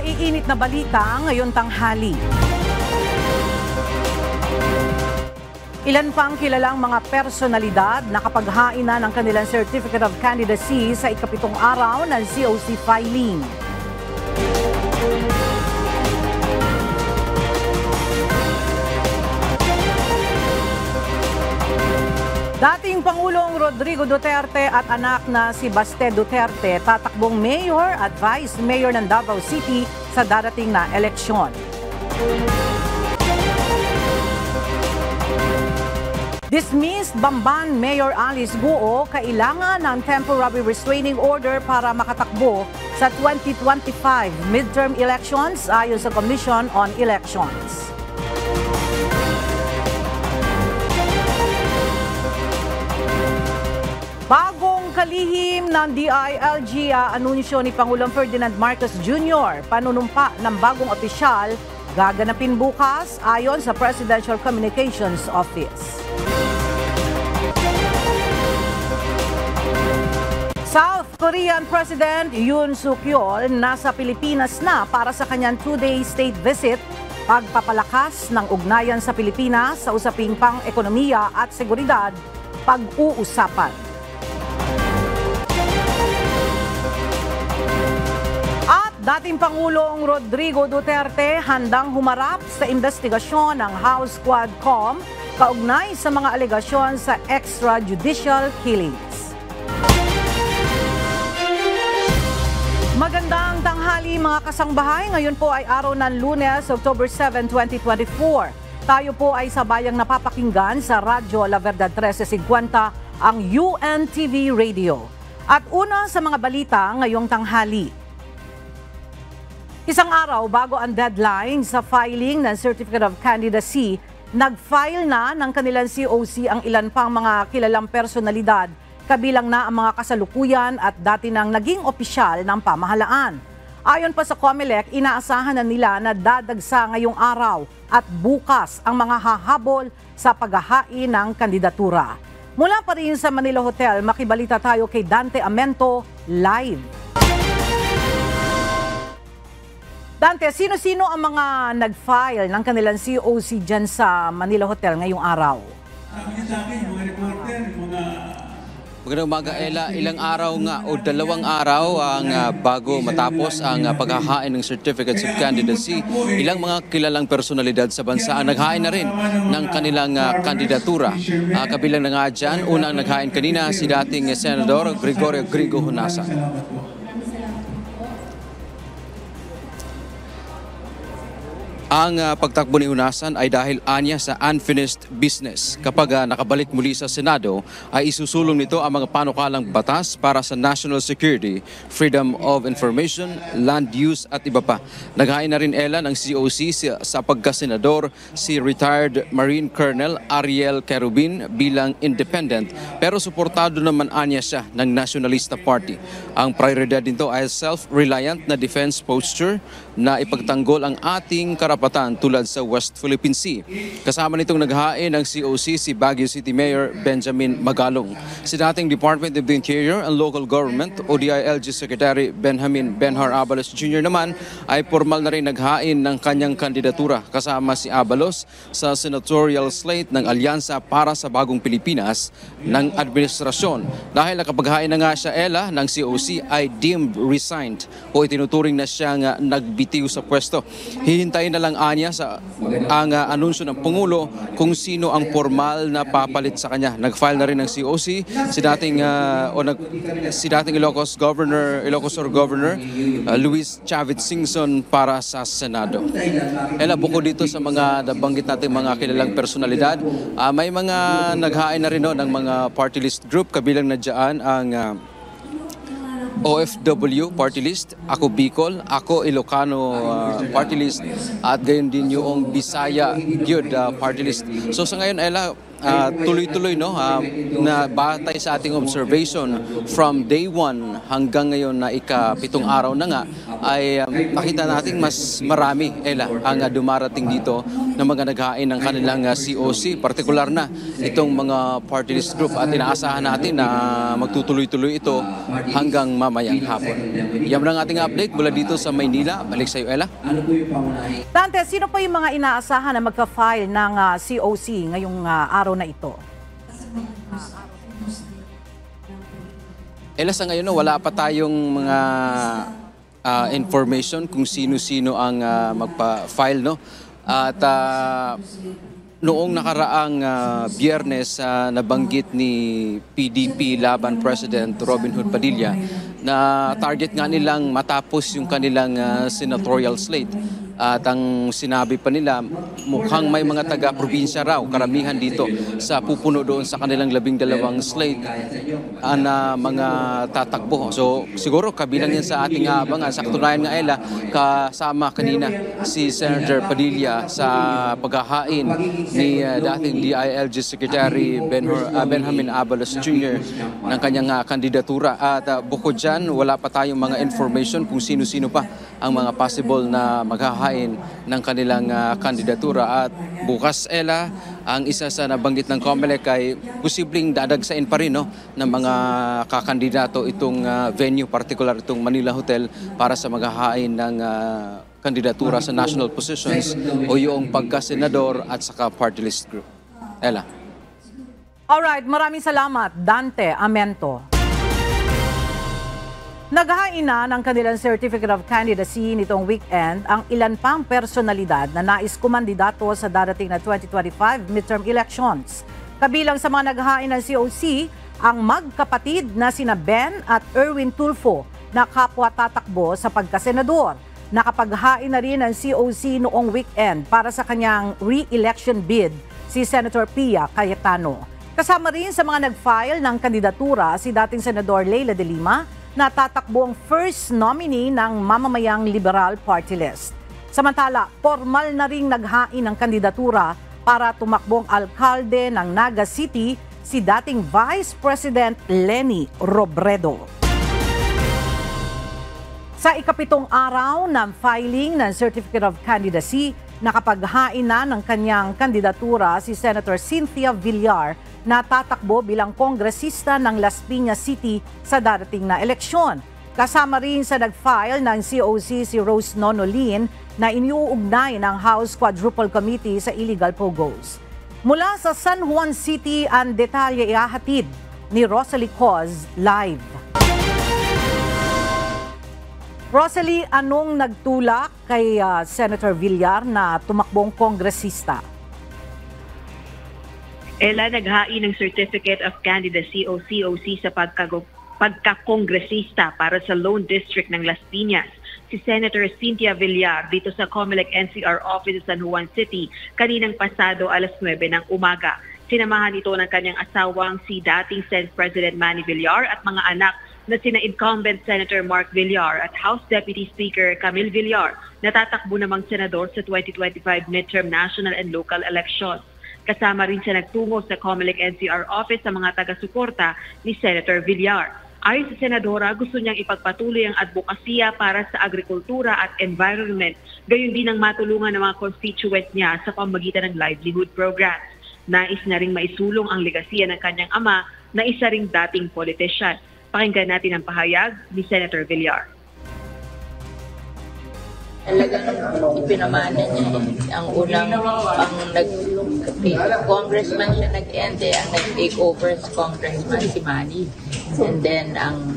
maiinit na balita ngayon tanghali. Ilan pang kilalang mga personalidad nakapaghain na ng kanilang Certificate of Candidacy sa ikapitong araw ng COC filing. Dating Pangulong Rodrigo Duterte at anak na si Baste Duterte tatakbong mayor at vice mayor ng Davao City sa darating na eleksyon. Dismissed Bamban Mayor Alice Guo kailangan ng temporary restraining order para makatakbo sa 2025 midterm elections ayon sa Commission on Elections. Bagong kalihim ng DILG anunsyo ni Pangulong Ferdinand Marcos Jr. Panunumpa ng bagong opisyal gaganapin bukas ayon sa Presidential Communications Office. South Korean President Yoon Suk-yeol nasa Pilipinas na para sa kanyang 2-day state visit, pagpapalakas ng ugnayan sa Pilipinas sa usaping pang-ekonomiya at seguridad, pag-uusapan. At dating Pangulong Rodrigo Duterte handang humarap sa investigasyon ng House Quadcom kaugnay sa mga alegasyon sa extrajudicial killings. Magandang tanghali mga kasangbahay. Ngayon po ay araw ng Lunes, October 7, 2024. Tayo po ay sabayang napapakinggan sa Radyo La Verdad 1350, ang UNTV Radio. At una sa mga balita ngayong tanghali. Isang araw bago ang deadline sa filing ng Certificate of Candidacy, nag-file na ng kanilang COC ang ilan pang mga kilalang personalidad, kabilang na ang mga kasalukuyan at dati nang naging opisyal ng pamahalaan. Ayon pa sa COMELEC, inaasahan na nila na dadagsa ngayong araw at bukas ang mga hahabol sa paghahain ng kandidatura. Mula pa rin sa Manila Hotel, makibalita tayo kay Dante Amento live. Dante, sino-sino ang mga nag-file ng kanilang COC dyan sa Manila Hotel ngayong araw? Magandang umaga, Ella. Ilang araw nga o 2 araw ang bago matapos ang paghahain ng Certificates of Candidacy. Ilang mga kilalang personalidad sa bansa ang naghain na rin ng kanilang kandidatura. Kabilang na nga dyan, unang naghain kanina si dating Senador Gregorio Grigo Honasan. Ang pagtakbo ni Honasan ay dahil anya sa unfinished business. Kapag nakabalik muli sa Senado, ay isusulong nito ang mga panukalang batas para sa national security, freedom of information, land use at iba pa. Naghain na rin Ella ng COC sa pagkasenador si retired Marine Colonel Ariel Querubin bilang independent, pero suportado naman anya siya ng Nationalista Party. Ang prioridad nito ay self-reliant na defense posture na ipagtanggol ang ating karapatan tulad sa West Philippine Sea. Kasama nitong naghain ng COC si Baguio City Mayor Benjamin Magalong. Si dating Department of the Interior and Local Government o DILG Secretary Benjamin Benhar Abalos Jr. naman ay formal na rin naghain ng kanyang kandidatura kasama si Abalos sa senatorial slate ng Alyansa para sa Bagong Pilipinas ng administrasyon. Dahil nakapaghain na nga siya Ella ng COC ay deemed resigned o itinuturing na siyang nagbitiw sa pwesto. Hihintayin na lang anya sa ang anunsyo ng Pangulo kung sino ang formal na papalit sa kanya. Nag-file na rin ng COC si dating Ilocos Sur Governor Luis Chavit Singson para sa Senado. Ella, bukod dito sa mga nabanggit natin mga kilalang personalidad, may mga naghain na rin ng mga party list group, kabilang na dyan ang OFW party list, Ako Bicol, Ako Ilocano party list, at gayon din yung Bisaya Gyud party list. So sa ngayon, Ella, tuloy-tuloy na batay sa ating observation from day 1 hanggang ngayon na ika-7 araw na nga ay nakita natin mas marami ang dumarating dito na mga naghain ng kanilang COC, partikular na itong mga party list group at inaasahan natin na magtutuloy-tuloy ito hanggang mamayang hapon. Yan ang ating update mula dito sa Maynila. Balik sa iyo, Ella. Dante, sino pa yung mga inaasahan na magka-file ng COC ngayong araw na ito? Sa ngayon, wala pa tayong mga information kung sino-sino ang magpa-file. At noong nakaraang Biyernes, nabanggit ni PDP Laban President Robin Hood Padilla na target nga nilang matapos yung kanilang senatorial slate. At ang sinabi pa nila, mukhang may mga taga-probinsya raw, karamihan dito sa pupuno doon sa kanilang 12 slate na mga tatakbo. So siguro kabilang yan sa ating abangan. Sa katunayan nga, Ella, kasama kanina si Senator Padilla sa paghahain ni dating DILG Secretary Benjamin Abalos Jr. ng kanyang kandidatura. At bukod dyan, wala pa tayong mga information kung sino-sino pa ang mga possible na maghahain ng kanilang kandidatura. At bukas, Ella, ang isa sa nabanggit ng COMELEC ay posibleng dadagsain pa rin ng mga kakandidato itong venue, particular itong Manila Hotel, para sa maghahain ng kandidatura sa national positions o yung pagka-senador at saka party list group. Ella. Alright, maraming salamat, Dante Amento. Naghain na ng kanilang Certificate of Candidacy nitong weekend ang ilan pang personalidad na nais kumandidato sa darating na 2025 midterm elections. Kabilang sa mga naghain ng COC, ang magkapatid na sina Ben at Erwin Tulfo na kapwa tatakbo sa pagkasenador. Nakapaghain na rin ng COC noong weekend para sa kanyang re-election bid si Senator Pia Cayetano. Kasama rin sa mga nag-file ng kandidatura si dating Senador Leila de Lima, na tatakbo ang first nominee ng Mamamayang Liberal Party List. Samantala, formal na ring naghain ng kandidatura para tumakbong alkalde ng Naga City si dating Vice President Leni Robredo. Sa ika-7 araw ng filing ng Certificate of Candidacy, nakapaghain na ng kanyang kandidatura si Senator Cynthia Villar na tatakbo bilang kongresista ng Las Piñas City sa darating na eleksyon. Kasama rin sa nag-file ng COC si Rose Nonolin na iniuugnay ng House Quadruple Committee sa illegal pogos. Mula sa San Juan City, ang detalye ihahatid ni Rosalie Coz live. Rosalie, anong nagtulak kay Senator Villar na tumakbong kongresista? Ella, naghain ng Certificate of Candidacy o COC sa pagkakongresista para sa Lone District ng Las Piñas si Senator Cynthia Villar dito sa COMELEC NCR office sa San Juan City kaninang pasado alas 9 ng umaga. Sinamahan ito ng kanyang asawang si dating Senate President Manny Villar at mga anak na sina incumbent Senator Mark Villar at House Deputy Speaker Camille Villar na tatakbo namang senador sa 2025 midterm national and local elections. Kasama rin siya nagtungo sa COMELEC NCR office sa mga taga-suporta ni Senator Villar. Ayon sa senadora, gusto niyang ipagpatuloy ang advokasya para sa agrikultura at environment, gayon din ang matulungan ng mga constituents niya sa pamamagitan ng livelihood programs. Nais na ring maisulong ang legasiya ng kanyang ama na isa ring dating politician. Pakinggan natin ang pahayag ni Senator Villar. Talagang pinamana niya ang unang congressman siya nag-ende, ang nag-take over sa congressman si Manny. And then ang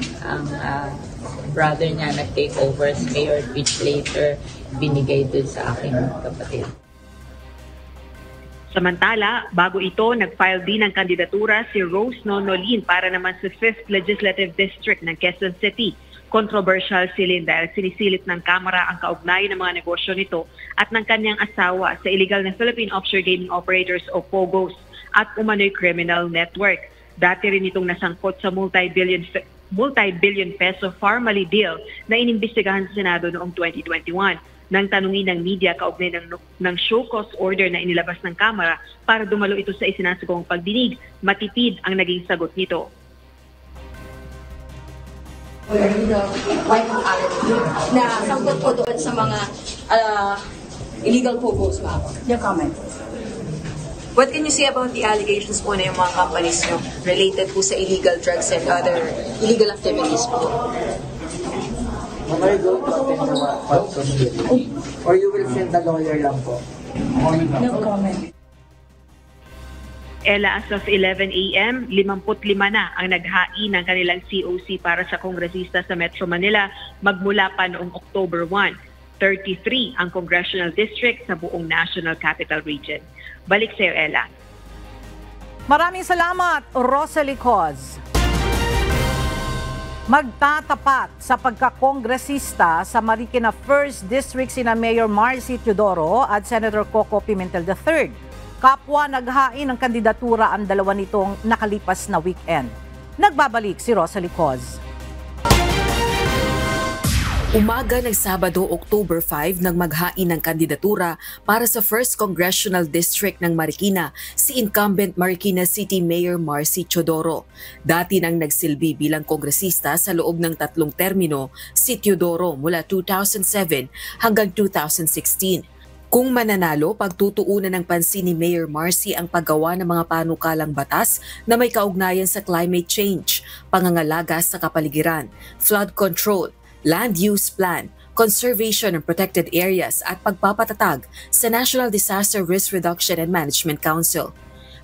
brother niya nag-take over as mayor, which later binigay dun sa aking kapatid. Samantala, bago ito, nag-file din ng kandidatura si Rose Nonolin para naman sa 5th Legislative District ng Quezon City. Controversial silin dahil sinisilit ng Kamara ang kaugnayan ng mga negosyo nito at ng kanyang asawa sa illegal na Philippine Offshore Gaming Operators o POGOs at umano'y criminal network. Dati rin itong nasangkot sa multi-billion peso Farmally deal na inimbestigahan sa Senado noong 2021. Nang tanungin ng media kaugnay ng show cause order na inilabas ng Kamara para dumalo ito sa isinasagawang pagdinig, matipid ang naging sagot nito. Na sangkot po doon sa mga illegal pogos, ma'am. Your comment. What can you say about the allegations po na yung mga companies nyo related po sa illegal drugs and other illegal activities po? Am I going to attend the meeting? Or you will send a lawyer lang po? No comment. Ella, as of 11 a.m., 55 na ang naghain ng kanilang COC para sa kongresista sa Metro Manila magmula pa noong October 1. 33 ang congressional district sa buong National Capital Region. Balik sa iyo, Ella. Maraming salamat, Rosalie Coz. Magtatapat sa pagkakongresista sa Marikina 1st District sina Mayor Marcy Teodoro at Senator Coco Pimentel III. Kapwa naghain ng kandidatura ang dalawa nitong nakalipas na weekend. Nagbabalik si Rosalie Coz. Umaga ng Sabado, October 5, nang maghain ng kandidatura para sa 1st Congressional District ng Marikina si incumbent Marikina City Mayor Marcy Teodoro. Dati nang nagsilbi bilang kongresista sa loob ng 3 termino si Teodoro mula 2007 hanggang 2016. Kung mananalo, pagtutuunan ng pansin ni Mayor Marcy ang paggawa ng mga panukalang batas na may kaugnayan sa climate change, pangangalaga sa kapaligiran, flood control, land use plan, conservation and protected areas at pagpapatatag sa National Disaster Risk Reduction and Management Council.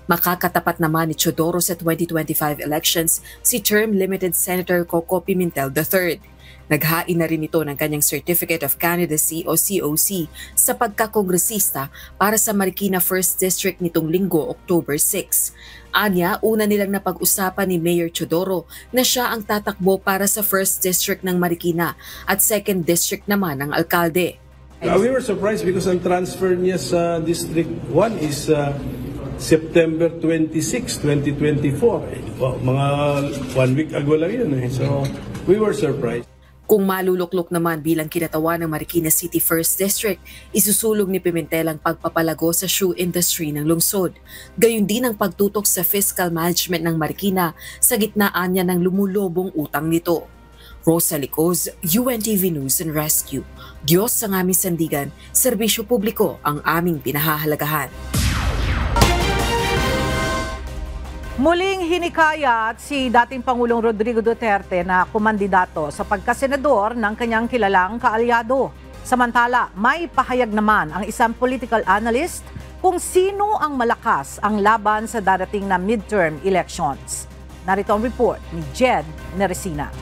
Makakatapat naman ni Teodoro sa 2025 elections si term-limited Senator Coco Pimentel III. Naghain na rin ito ng kanyang Certificate of Candidacy o COC sa pagkakongresista para sa Marikina 1st District nitong Linggo, October 6. Anya, una nilang napag-usapan ni Mayor Teodoro na siya ang tatakbo para sa 1st District ng Marikina at 2nd District naman ng alkalde. We were surprised because ang transfer niya sa District 1 is September 26, 2024. Mga 1 week ago lang yun. So we were surprised. Kung maluluklok naman bilang kinatawan ng Marikina City 1st District, isusulog ni Pimentel ang pagpapalago sa shoe industry ng lungsod. Gayon din ang pagtutok sa fiscal management ng Marikina sa gitnaan niya ng lumulobong utang nito. Rosalie Coz, UNTV News and Rescue. Diyos ang aming sandigan, serbisyo publiko ang aming pinahahalagahan. Muling hinikayat si dating Pangulong Rodrigo Duterte na kumandidato sa pagkasenador ng kanyang kilalang kaalyado. Samantala, may pahayag naman ang isang political analyst kung sino ang malakas ang laban sa darating na midterm elections. Narito ang report ni Jed Neresina.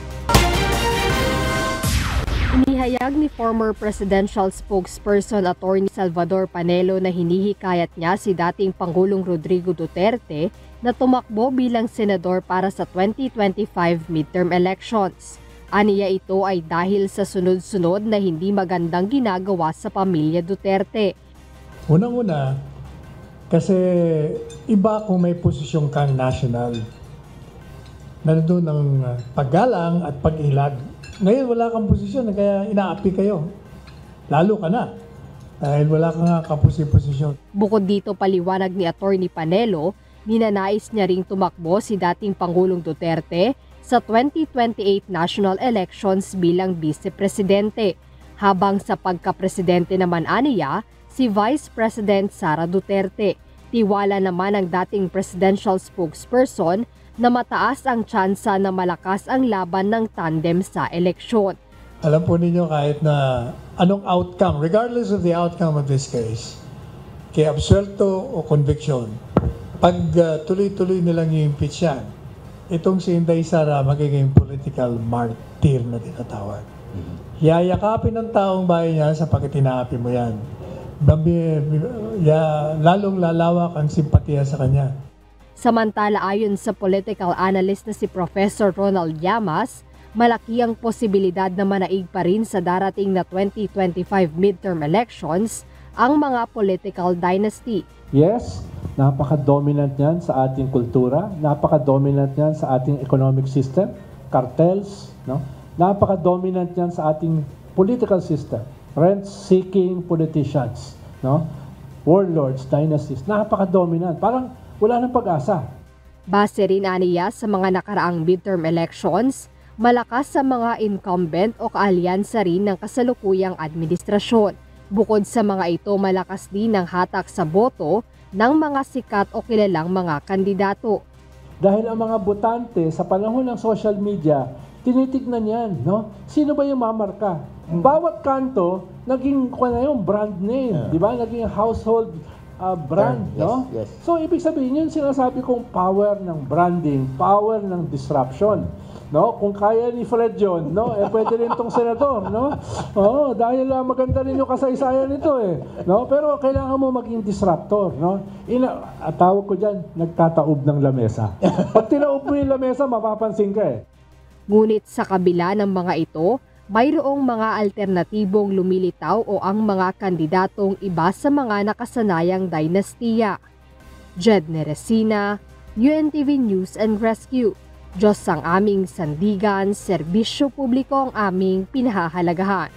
Inihayag ni former presidential spokesperson Attorney Salvador Panelo na hinihikayat niya si dating Pangulong Rodrigo Duterte na tumakbo bilang senador para sa 2025 midterm elections. Aniya ito ay dahil sa sunod-sunod na hindi magandang ginagawa sa pamilya Duterte. Unang-una, kasi iba kung may posisyon kang national. Nandun ang paggalang at pag-ilag. Ngayon wala kang posisyon, kaya inaapi kayo. Lalo ka na, dahil wala kang kaposisyon. Bukod dito, paliwanag ni Attorney Panelo, ninanais niya ring tumakbo si dating Pangulong Duterte sa 2028 national elections bilang vice-presidente. Habang sa pagka-presidente naman aniya, si Vice President Sara Duterte. Tiwala naman ng dating presidential spokesperson na mataas ang tsansa na malakas ang laban ng tandem sa eleksyon. Alam po ninyo kahit na anong outcome, regardless of the outcome of this case, kay absuelto o conviction, pag tuloy-tuloy nilang i-impeach yan, itong si Inday Sara magiging political martyr na tinatawag. Yayakapin ng taong bayan niya sapagkat tinaapi mo yan. Lalong lalawak ang simpatiya sa kanya. Samantala, ayon sa political analyst na si Professor Ronald Llamas, malaki ang posibilidad na manaig pa rin sa darating na 2025 midterm elections ang mga political dynasty. Yes, napaka-dominant yan sa ating kultura, napaka-dominant yan sa ating economic system, cartels, no? Napaka-dominant yan sa ating political system. rent-seeking politicians, no? Warlords, dynasties, napaka-dominant. Parang wala nang pag-asa. Base rin aniya sa mga nakaraang midterm elections, malakas sa mga incumbent o kaalyansa rin ng kasalukuyang administrasyon. Bukod sa mga ito, malakas din ang hatak sa boto ng mga sikat o kilalang mga kandidato. Dahil ang mga botante sa panahon ng social media, tinitignan yan, no? Sino ba yung mamarka? Bawat kanto, naging brand name, di ba? Naging household brand, no? Yes. So, ibig sabihin yun, sinasabi kong power ng branding, power ng disruption. No, kung kaya ni Fred yun, no, pwede rin tong senador, no? Oo, dahil maganda rin yung kasaysayan nito no? Pero kailangan mo maging disruptor, no? Tawag ko diyan, nagtataob ng lamesa. Pag tinaob mo yung lamesa, mapapansin ka Ngunit sa kabila ng mga ito, mayroong mga alternatibong lumilitaw o ang mga kandidatong iba sa mga nakasanayang dinastiya. Jed Neresina, UNTV News and Rescue. Diyos ang aming sandigan, serbisyo publiko ang aming pinahahalagahan.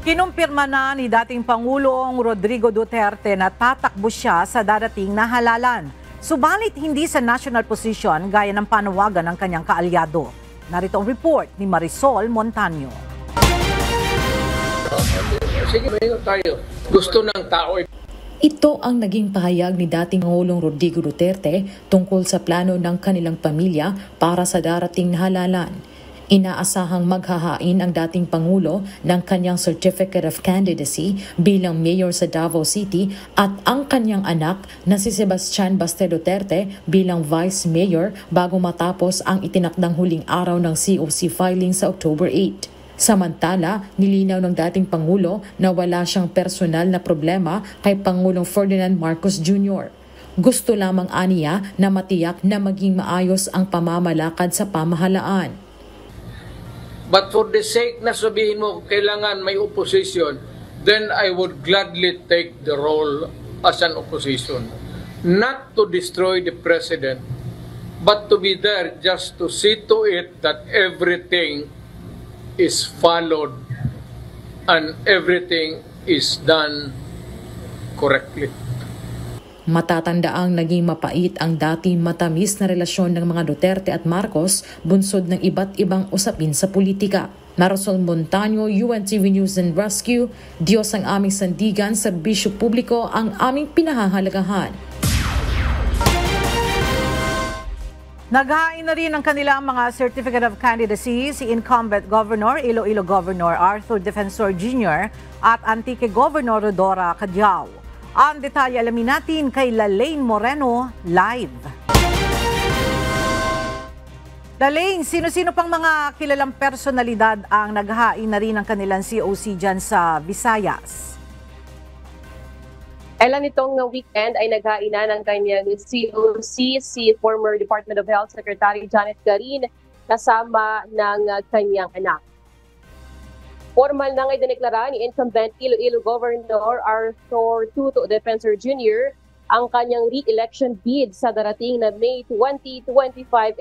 Kinumpirma na ni dating Pangulong Rodrigo Duterte na tatakbo siya sa darating na halalan. Subalit hindi sa national position gaya ng panawagan ng kanyang kaalyado. Narito ang report ni Marisol Montaño. Sige, mayroon tayo. Gusto ng tao. Ito ang naging pahayag ni dating Pangulong Rodrigo Duterte tungkol sa plano ng kanilang pamilya para sa darating na halalan. Inaasahang maghahain ang dating Pangulo ng kanyang Certificate of Candidacy bilang mayor sa Davao City at ang kanyang anak na si Sebastian Baste Duterte bilang vice mayor bago matapos ang itinakdang huling araw ng COC filing sa October 8. Samantala, nilinaw ng dating Pangulo na wala siyang personal na problema kay Pangulong Ferdinand Marcos Jr. Gusto lamang aniya na matiyak na maging maayos ang pamamalakad sa pamahalaan. But for the sake na sabihin mo kailangan may opposition, then I would gladly take the role as an opposition. Not to destroy the president, but to be there just to see to it that everything is followed and everything is done correctly. Matatandaang naging mapait ang dati matamis na relasyon ng mga Duterte at Marcos bunsod ng iba't ibang usapin sa politika. Marisol Montaño, UNTV News and Rescue. Diyos ang aming sandigan, serbisyo publiko ang aming pinahahalagahan. Naghain na rin ang kanilang mga Certificate of Candidacy si incumbent Governor, Iloilo Governor Arthur Defensor Jr. at Antique Governor Rodora Cadiao. Ang detalye alamin natin kay Lalaine Moreno live. Lalaine, sino-sino pang mga kilalang personalidad ang naghain na rin ng kanilang COC dyan sa Visayas? Nitong weekend ay naghain na ng kanyang COC si former Department of Health Secretary Janet Garin kasama ng kanyang anak. Formal na ngay dineklara ni incumbent Iloilo Governor Arthur Tuto Defensor Jr. ang kanyang re-election bid sa darating na May 2025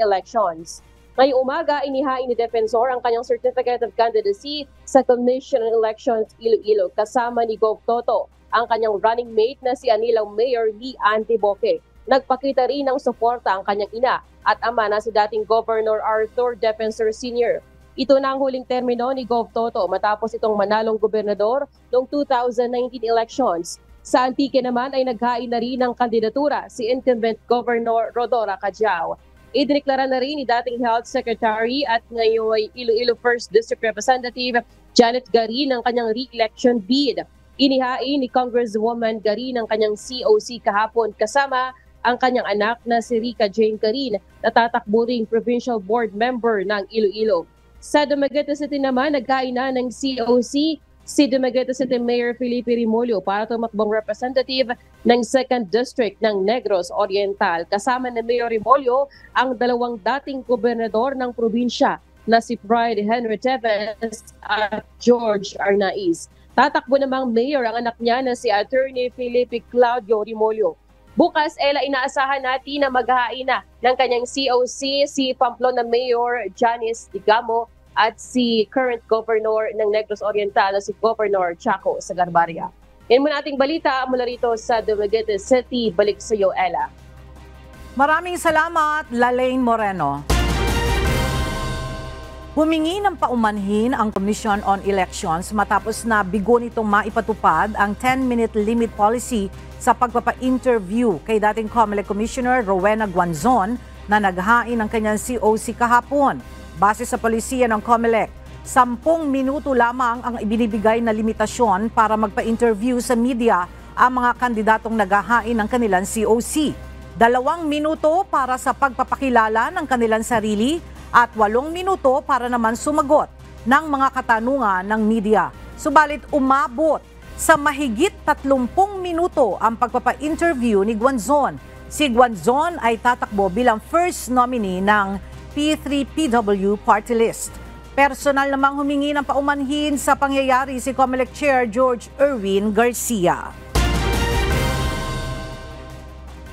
elections. Ngayong umaga, inihain ni Defensor ang kanyang Certificate of Candidacy sa Commission on Elections Iloilo kasama ni Gov Toto, ang kanyang running mate na si Anilaw Mayor Lee Antiboque. Nagpakita rin ng suporta ang kanyang ina at ama na si dating Governor Arthur Defensor Sr. Ito na ang huling termino ni Gov Toto matapos itong manalong gobernador noong 2019 elections. Sa Antique naman ay naghain na rin ng kandidatura si incumbent Governor Rodora Cadiao. Idineklara na rin ni dating Health Secretary at ngayon Iloilo 1st District Representative Janet Garin ang kanyang re-election bid. Inihain ni Congresswoman Garin ang kanyang COC kahapon kasama ang kanyang anak na si Rica Jane Garin na tatakbo ring provincial board member ng Iloilo. Sa Dumaguete City naman, naghain na ng COC si Dumaguete City Mayor Felipe Rimulyo para tumakbong representative ng 2nd District ng Negros Oriental. Kasama ni Mayor Rimulyo ang dalawang dating gobernador ng probinsya na si Bride Henry Teves at George Arnaiz. Tatakbo namang mayor ang anak niya na si Attorney Felipe Claudio Rimulyo. Bukas, inaasahan natin na maghahain na ng kanyang COC si Pamplona Mayor Janice Digamo at si current governor ng Negros Oriental na si Governor Chaco Sagarbarria. Yan muna ating balita mula rito sa Dumaguete City. Balik sa iyo, Ella. Maraming salamat, Lalaine Moreno. Humingi ng paumanhin ang Commission on Elections matapos na bigo nitong maipatupad ang 10-minute limit policy sa pagpapa-interview kay dating COMELEC Commissioner Rowena Guanzon na naghain ng kanyang COC kahapon. Base sa polisiya ng COMELEC, 10 minuto lamang ang ibinibigay na limitasyon para magpa-interview sa media ang mga kandidatong naghahain ng kanilang COC. 2 minuto para sa pagpapakilala ng kanilang sarili at 8 minuto para naman sumagot ng mga katanungan ng media. Subalit umabot sa mahigit 30 minuto ang pagpapa-interview ni Guanzon. Si Guanzon ay tatakbo bilang first nominee ng P3PW party list. Personal namang humingi ng paumanhin sa pangyayari si COMELEC Chair George Erwin Garcia.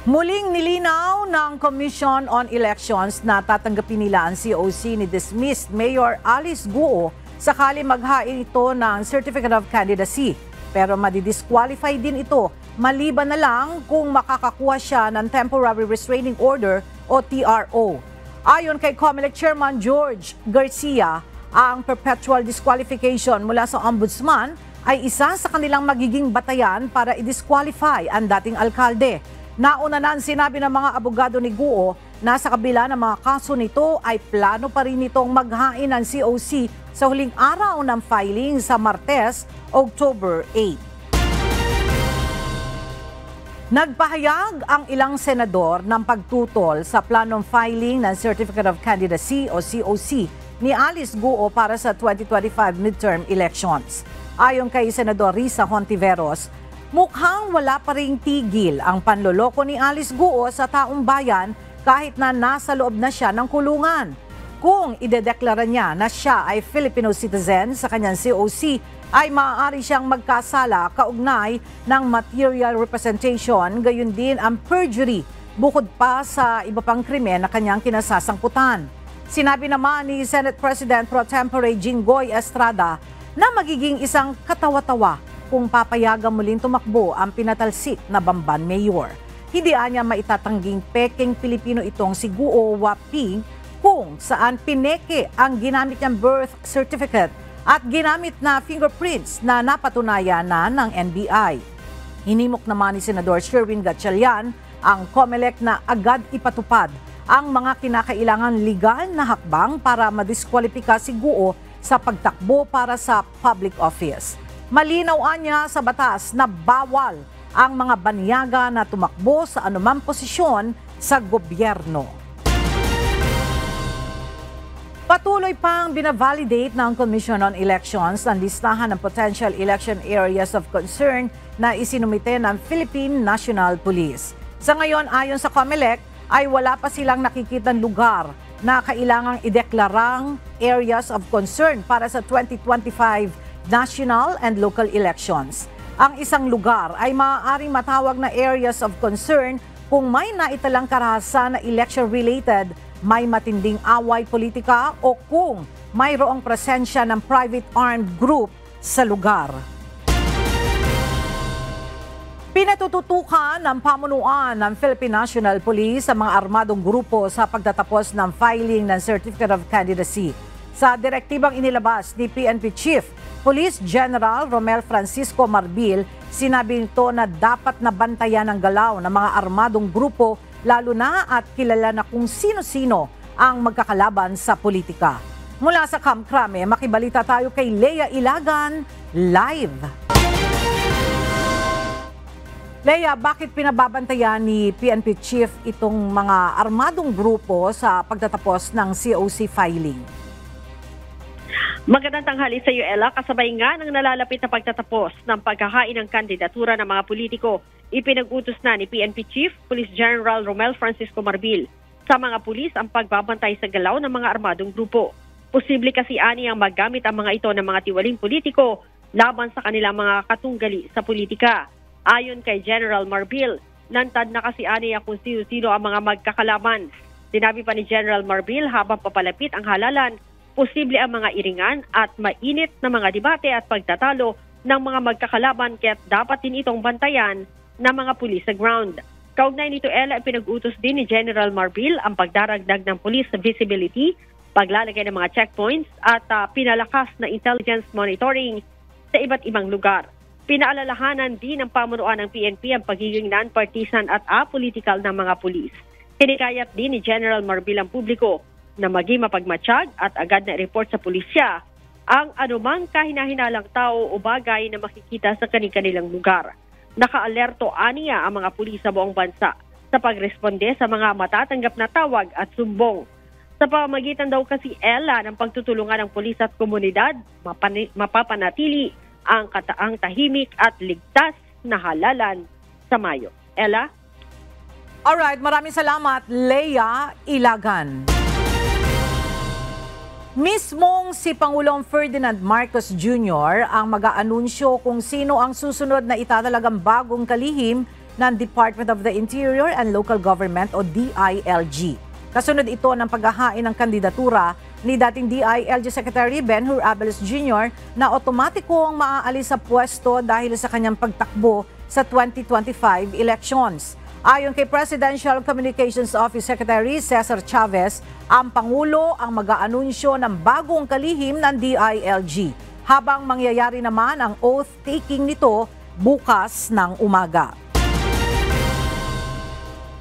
Muling nilinaw ng Commission on Elections na tatanggapin nila ang COC ni dismissed Mayor Alice Guo sakali maghain ito ng Certificate of Candidacy. Pero madidisqualify din ito maliban na lang kung makakakuha siya ng Temporary Restraining Order o TRO. Ayon kay COMELEC Chairman George Garcia, ang perpetual disqualification mula sa Ombudsman ay isa sa kanilang magiging batayan para i-disqualify ang dating alkalde. Nauna na sinabi ng mga abogado ni Guo na sa kabila ng mga kaso nito ay plano pa rin itong maghain ng COC sa huling araw ng filing sa Martes, October 8. Nagpahayag ang ilang senador ng pagtutol sa planong filing ng Certificate of Candidacy o COC ni Alice Guo para sa 2025 midterm elections. Ayon kay Senador Risa Hontiveros, mukhang wala pa ring tigil ang panloloko ni Alice Guo sa taong bayan kahit na nasa loob na siya ng kulungan. Kung idedeklara niya na siya ay Filipino citizen sa kanyang COC, ay maaari siyang magkasala kaugnay ng material representation, gayon din ang perjury, bukod pa sa iba pang krimen na kanyang kinasasangkutan. Sinabi naman ni Senate President Pro Tempore Jinggoy Estrada na magiging isang katawa-tawa kung papayagan muling tumakbo ang pinatalsik na Bamban Mayor. Hindi anya maitatangging peking Pilipino itong si Guo Waping kung saan pineke ang ginamit niyang birth certificate at ginamit na fingerprints na napatunayan na ng NBI. Hinimok naman ni Senador Sherwin Gatchalian ang COMELEC na agad ipatupad ang mga kinakailangan legal na hakbang para madiskwalipika si Guo sa pagtakbo para sa public office. Malinaw anya sa batas na bawal ang mga banyaga na tumakbo sa anumang posisyon sa gobyerno. Patuloy pang binavalidate ng Commission on Elections ang listahan ng potential election areas of concern na isinumite ng Philippine National Police. Sa ngayon, ayon sa COMELEC, ay wala pa silang nakikitang lugar na kailangang ideklarang areas of concern para sa 2025 national and local elections. Ang isang lugar ay maaaring matawag na areas of concern kung may naitalang karahasan na election-related, may matinding away politika o kung mayroong presensya ng private armed group sa lugar. Pinatututukan ng pamunuan ng Philippine National Police sa mga armadong grupo sa pagtatapos ng filing ng Certificate of Candidacy. Sa direktibang inilabas ni PNP Chief Police General Romel Francisco Marbil, sinabi nito na dapat nabantayan ang galaw ng mga armadong grupo lalo na at kilala na kung sino-sino ang magkakalaban sa politika. Mula sa Kamkrame, makibalita tayo kay Lea Ilagan, live. Lea, bakit pinababantayan ni PNP Chief itong mga armadong grupo sa pagtatapos ng COC filing? Magandang tanghali sa iyo, Ella. Kasabay nga ng nalalapit na pagtatapos ng paghahain ng kandidatura ng mga politiko, ipinag-utos na ni PNP Chief Police General Romel Francisco Marbil sa mga pulis ang pagbabantay sa galaw ng mga armadong grupo. Posible kasi ani ang maggamit ang mga ito ng mga tiwaling politiko laban sa kanilang mga katunggali sa politika. Ayon kay General Marbil, nantad na kasi ani kung sino-sino ang mga magkakalaban. Sinabi pa ni General Marbil habang papalapit ang halalan, posible ang mga iringan at mainit na mga debate at pagtatalo ng mga magkakalaban kaya't dapat din itong bantayan ng mga pulis sa ground. Kaugnay nito, Ella, pinag-utos din ni General Marbil ang pagdaragdag ng police visibility, paglalagay ng mga checkpoints at pinalakas na intelligence monitoring sa iba't ibang lugar. Pinaalalahanan din ng pamunuan ng PNP ang pagiging non-partisan at apolitical ng mga pulis. Hinikayat din ni General Marbil ang publiko na maging mapagmatsyag at agad na report sa pulisya ang anumang kahinahinalang tao o bagay na makikita sa kanilang lugar. Naka-alerto aniya ang mga pulis sa buong bansa sa pagresponde sa mga matatanggap na tawag at sumbong. Sa pamamagitan daw kasi, Ella, ng pagtutulungan ng pulis at komunidad, mapapanatili ang kataang tahimik at ligtas na halalan sa Mayo. Ella? Alright, maraming salamat, Leia Ilagan. Mismong si Pangulong Ferdinand Marcos Jr. ang mag-aanunsyo kung sino ang susunod na itatalagang bagong kalihim ng Department of the Interior and Local Government o DILG. Kasunod ito ng paghahain ng kandidatura ni dating DILG Secretary Ben-Hur Abeles Jr. na otomatikong maaalis sa pwesto dahil sa kanyang pagtakbo sa 2025 elections. Ayon kay Presidential Communications Office Secretary Cesar Chavez, ang Pangulo ang mag-aanunsyo ng bagong kalihim ng DILG, habang mangyayari naman ang oath-taking nito bukas ng umaga.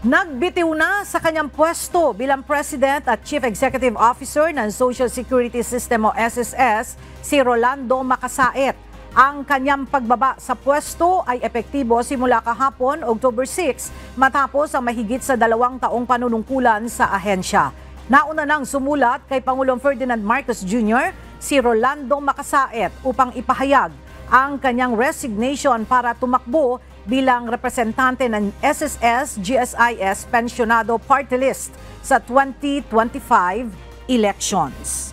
Nagbitiw na sa kanyang pwesto bilang President at Chief Executive Officer ng Social Security System o SSS, si Rolando Macasaet. Ang kanyang pagbaba sa pwesto ay epektibo simula kahapon, October 6, matapos ang mahigit sa 2 taong panunungkulan sa ahensya. Nauna nang sumulat kay Pangulong Ferdinand Marcos Jr. si Rolando Macasaet upang ipahayag ang kanyang resignation para tumakbo bilang representante ng SSS-GSIS Pensionado Party List sa 2025 elections.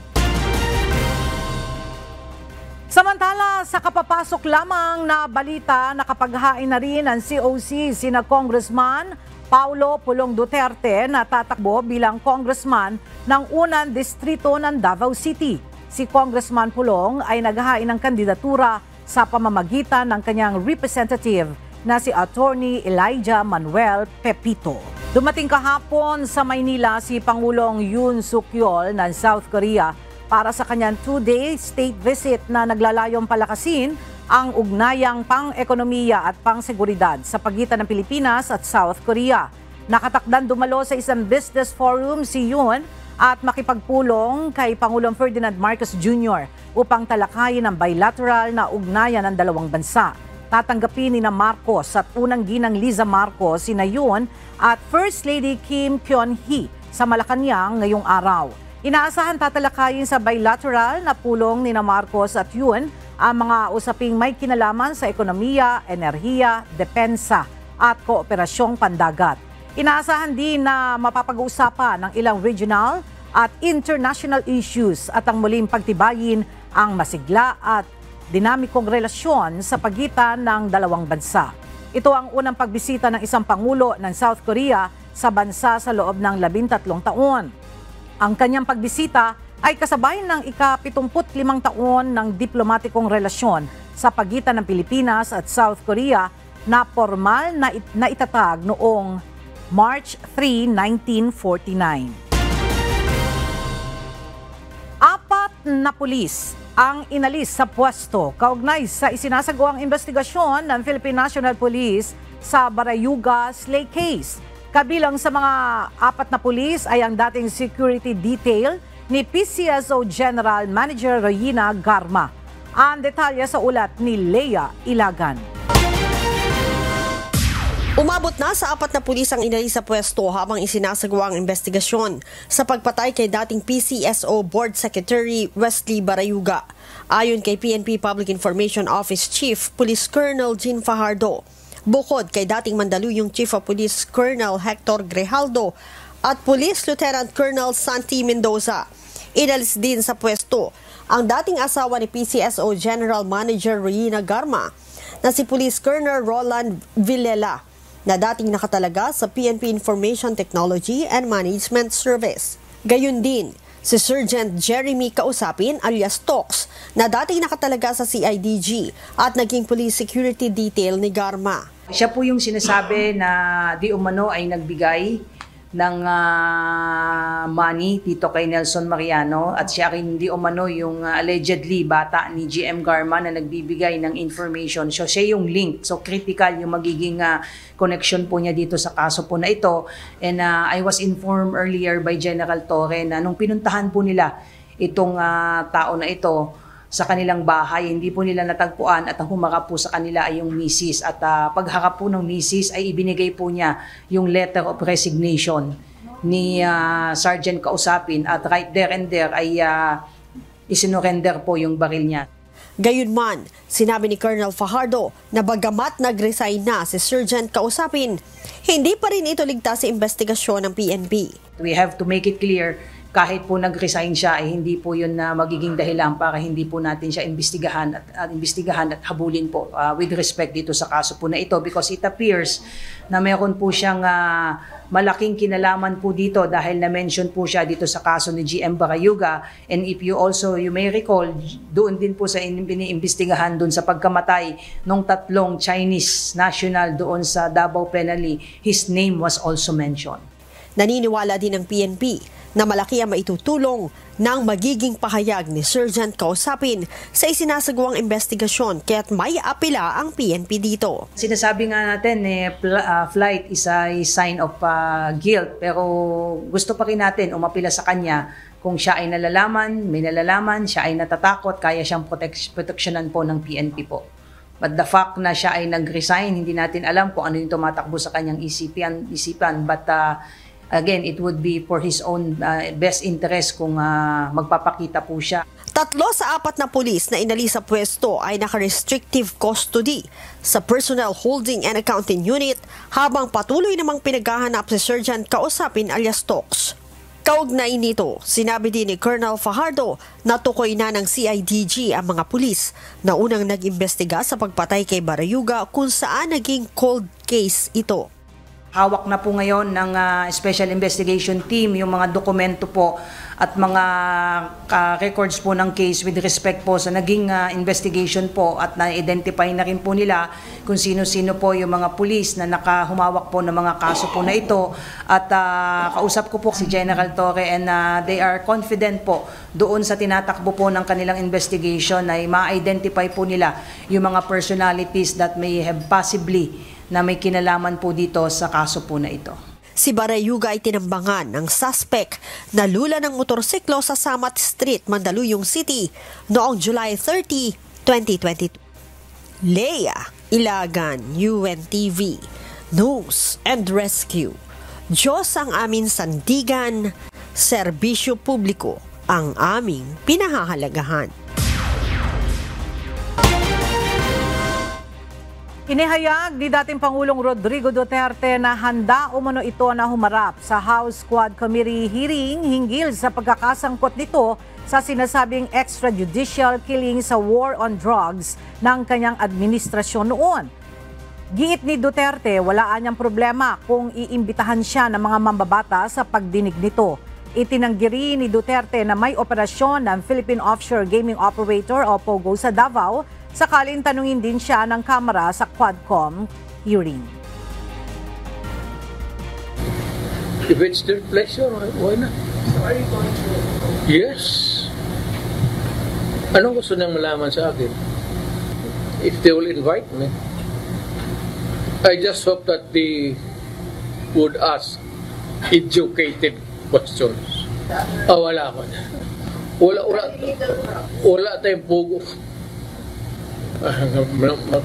Samantala, sa kapapasok lamang na balita, nakapaghain na rin ang COC sina Congressman Paulo Pulong Duterte na tatakbo bilang congressman ng unang distrito ng Davao City. Si Congressman Pulong ay naghahain ng kandidatura sa pamamagitan ng kanyang representative na si Attorney Elijah Manuel Pepito. Dumating kahapon sa Maynila si Pangulong Yoon Suk Yeol ng South Korea para sa kanyang 2-day state visit na naglalayong palakasin ang ugnayang pang-ekonomiya at pang-seguridad sa pagitan ng Pilipinas at South Korea. Nakatakdang dumalo sa isang business forum si Yoon at makipagpulong kay Pangulong Ferdinand Marcos Jr. upang talakayin ang bilateral na ugnayan ng dalawang bansa. Tatanggapin ni Marcos at unang ginang Liza Marcos sina Yoon at First Lady Kim Kyon-hee sa Malacanang ngayong araw. Inaasahan tatalakayin sa bilateral na pulong ni Marcos at Yoon ang mga usaping may kinalaman sa ekonomiya, enerhiya, depensa at kooperasyong pandagat. Inaasahan din na mapapag-uusapan ng ilang regional at international issues at ang muling pagtibayin ang masigla at dinamikong relasyon sa pagitan ng dalawang bansa. Ito ang unang pagbisita ng isang pangulo ng South Korea sa bansa sa loob ng 13 taon. Ang kanyang pagbisita ay kasabay ng ika-75 taon ng diplomatikong relasyon sa pagitan ng Pilipinas at South Korea na formal na itatag noong March 3, 1949. 4 na pulis ang inalis sa pwesto kaugnay sa isinasagawang investigasyon ng Philippine National Police sa Barayuga Slay Case. Kabilang sa mga 4 na pulis ay ang dating security detail ni PCSO General Manager Reyna Garma. Ang detalye sa ulat ni Leia Ilagan. Umabot na sa 4 na pulis ang inalis sa pwesto habang isinasagawa ang investigasyon sa pagpatay kay dating PCSO Board Secretary Wesley Barayuga. Ayon kay PNP Public Information Office Chief Police Colonel Jean Fajardo, bukod kay dating Mandaluyong Chief of Police Colonel Hector Grijaldo at Police Lieutenant Colonel Santi Mendoza, inalis din sa pwesto ang dating asawa ni PCSO General Manager Reyna Garma na si Police Colonel Roland Villela na dating nakatalaga sa PNP Information Technology and Management Service. Gayun din, si Sergeant Jeremy Kausapin alias Tox na dating nakatalaga sa CIDG at naging police security detail ni Garma. Siya po yung sinasabi na di umano ay nagbigay ng money dito kay Nelson Mariano at siya rin di umano yung allegedly bata ni GM Garma na nagbibigay ng information. So siya yung link. So critical yung magiging connection po niya dito sa kaso po na ito. And I was informed earlier by General Torre na nung pinuntahan po nila itong tao na ito sa kanilang bahay, hindi po nila natagpuan at ang humarap po sa kanila ay yung misis. At pagharap po ng misis ay ibinigay po niya yung letter of resignation ni Sergeant Kausapin at right there and there ay isinurrender po yung baril niya. Gayunman, sinabi ni Colonel Fajardo na bagamat nag-resign na si Sergeant Kausapin, hindi pa rin ito ligtas sa investigasyon ng PNP. We have to make it clear, kahit po nag-resign siya ay hindi po yun na magiging dahilan para hindi po natin siya imbestigahan at habulin po with respect dito sa kaso po na ito, because it appears na meron po siyang malaking kinalaman po dito dahil na-mention po siya dito sa kaso ni GM Barayuga. And if you may recall, doon din po sa iniimbestigahan doon sa pagkamatay ng 3 Chinese national doon sa Davao Penally, his name was also mentioned. Naniniwala din ng PNP na malaki ang maitutulong ng magiging pahayag ni Sergeant Kausapin sa isinasagawang investigasyon kaya't may apela ang PNP dito. Sinasabi nga natin flight is a sign of guilt, pero gusto pa rin natin umapila sa kanya kung siya ay may nalalaman, siya ay natatakot, kaya siyang proteksyonan po ng PNP po. But the fact na siya ay nag-resign, hindi natin alam kung ano yung tumatakbo sa kanyang isipan. But again, it would be for his own best interest kung magpapakita po siya. 3 sa 4 na pulis na inali sa pwesto ay naka-restrictive custody sa Personnel Holding and Accounting Unit habang patuloy namang pinaghahanap si Sergeant Kausapin alias Tox. Kaugnay nito, sinabi din ni Colonel Fajardo na tukoy na ng CIDG ang mga pulis na unang nag-imbestiga sa pagpatay kay Barayuga kung saan naging cold case ito. Hawak na po ngayon ng Special Investigation Team yung mga dokumento po at mga records po ng case with respect po sa naging investigation po, at na-identify na rin po nila kung sino-sino po yung mga pulis na nakahumawak po ng mga kaso po na ito. At kausap ko po si General Torre and they are confident po doon sa tinatakbo po ng kanilang investigation ay ma-identify po nila yung mga personalities that may have possibly na may kinalaman po dito sa kaso po na ito. Si Barayuga ay tinambangan ng suspect na lula ng motorsiklo sa Samat Street, Mandaluyong City noong July 30, 2022. Leah Ilagan, UNTV, News and Rescue. Diyos ang aming sandigan, serbisyo publiko ang aming pinahahalagahan. Inihayag ni dating Pangulong Rodrigo Duterte na handa umano ito na humarap sa House Quad Committee hearing hinggil sa pagkakasangkot nito sa sinasabing extrajudicial killing sa war on drugs ng kanyang administrasyon noon. Giit ni Duterte, wala anyang problema kung iimbitahan siya ng mga mambabata sa pagdinig nito. Itinanggi rin ni Duterte na may operasyon ng Philippine Offshore Gaming Operator o POGO sa Davao, sakaling tanungin din siya ng Kamara sa Quadcom hearing. If it's their pleasure, why not? Yes. Anong gusto niyang malaman sa akin? If they will invite me, I just hope that they would ask educated questions. Wala ako. Wala tayong pugo.